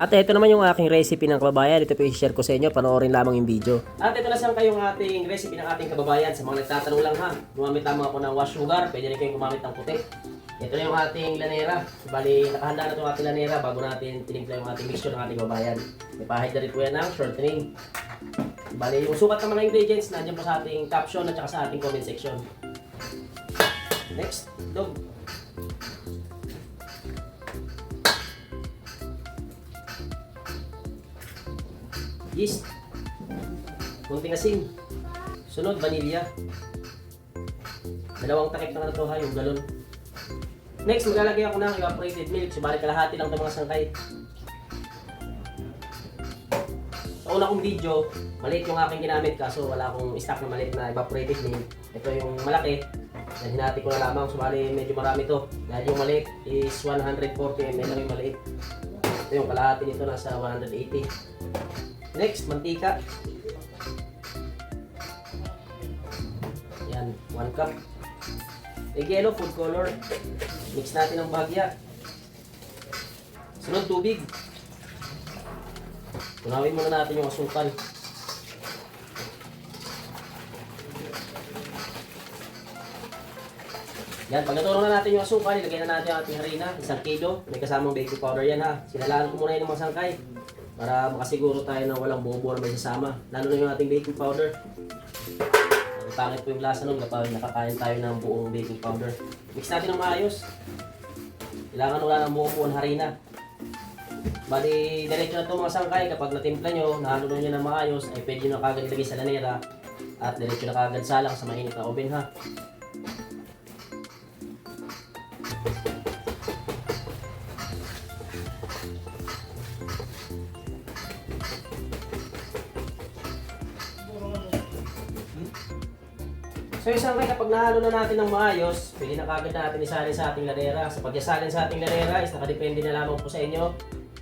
At ito naman yung aking recipe ng kababayan. Ito po i-share ko sa inyo. Panoorin lamang yung video. At ito na siyang kayong ating recipe ng ating kababayan. Sa mga nagtatanong lang ha, gumamit lamang ako ng wash sugar. Pwede rin kayong gumamit ng puti. Ito na yung ating lanera. Bali, nakahanda na itong ating lanera bago natin tinimpla yung ating mixture ng ating kababayan. May pahid na rin po yan ng shortening. Bali, yung sukat ng mga ingredients nandiyan po sa ating caption at saka sa ating comment section. Next, dog. Yeast. Kunting asin. Sunod, vanilya. Dalawang takip na ito ha, yung galon. Next, maglalagay ako ng evaporated milk. Subalit kalahati lang itong mga sangkay. Sa una kong video, maliit yung aking ginamit kaso wala akong stock na maliit na evaporated milk. Ito yung malaki. Hinati ko na lamang. Subalit medyo marami to. Dahil yung maliit is 140 ml lang yung maliit. Ito yung kalahati nito nasa 180. Next, mantika. Yan, 1 cup. Egg yellow, food color. Mix natin ng bahagya. Sunod, tubig. Tunawin muna natin yung asukal. Yan, pag naturo na natin yung asukal, ilagay na natin ang ating harina, 1 kilo. May kasamang baking powder yan ha. Sinalaan ko muna yun ng mga sangkay para makasiguro tayo na walang buo-buo na may sasama. Lalo na yung ating baking powder. Ang pangit po yung lasa nun kapag nakakain tayo ng buong baking powder. Mix natin ng maayos. Kailangan wala ng buo-buo na harina. Bali, diretso na ito mga sangkay. Kapag natimpla nyo, nahalo nyo ng maayos, ay pwede nyo na kagad ilagay sa lanera at diretso na kagad salang sa mainit na oven ha. So yung sangkay, kapag nahalo na natin ng maayos, pwede na kagad natin isalin sa ating lanera. Sa pagsasalin sa ating lanera is nakadepende na lamang po sa inyo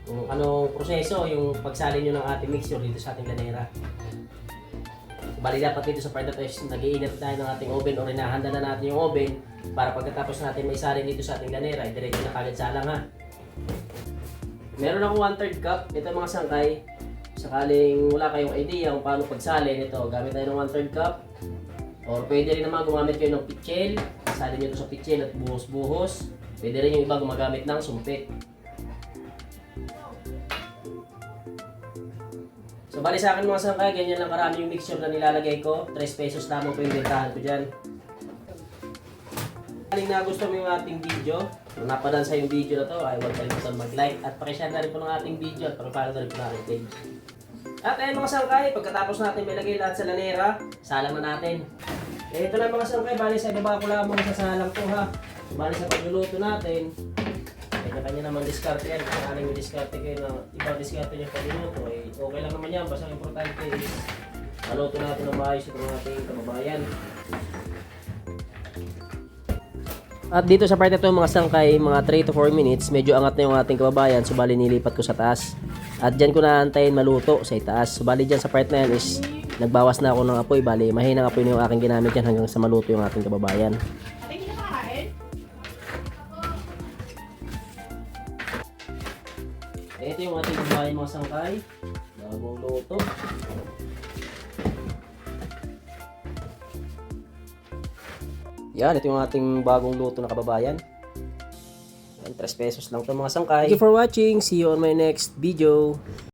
kung anong proseso yung pagsalin nyo ng ating mixture dito sa ating lanera. Bali dapat dito sa part na ito is nag-iinit tayo ng ating oven o rinahanda na natin yung oven para pagkatapos natin may salin dito sa ating lanera, ay diretso na kagad salang ha. Meron ako 1/3 cup. Ito mga sangkay, sakaling wala kayong idea kung paano pagsalin ito, gamit tayo ng 1/3 cup. Or pwede rin naman gumamit kayo ng pitchel. Salin nyo ito sa pitchel at buhos-buhos. Pwede rin yung iba gumagamit ng sumpit. So bali sa akin mga sangkay, ganyan lang karami yung mixture na nilalagay ko. 3 pesos lamang po yung bentahan ko dyan. Kung nagustuhan mo yung ating video, kung napadansa yung video na to, ay huwag kalimutan mag-like at pakishare na rin po ng ating video at pakipalo na rin po ng ating page. At ayun mga sangkay, pagkatapos natin ilagay lahat sa lanera, salang na natin. Ito lang mga sangkay, bali sa ibaba ko lamang sa salang ko ha. Bali sa pagluluto natin, kanya-kanya naman diskarte yan. Kung aling may diskarte kayo na ibang diskarte nyo pagluluto, eh, okay lang naman yan. Basta ang importante is maluto natin ng maayos itong ating kababayan. At dito sa part na ito mga sangkay, mga 3 to 4 minutes, medyo angat na yung ating kababayan. So bali nilipat ko sa taas. At dyan ko naantayin maluto sa itaas. So bali dyan sa part na yan is nagbawas na ako ng apoy. Bali mahinang apoy na yung aking ginamit dyan hanggang sa maluto yung ating kababayan. Ito yung ating kababayan mga sangkay. Bagong luto. Yan, ito yung ating bagong luto na kababayan. 3 pesos lang ito mga sangkay. Thank you for watching. See you on my next video.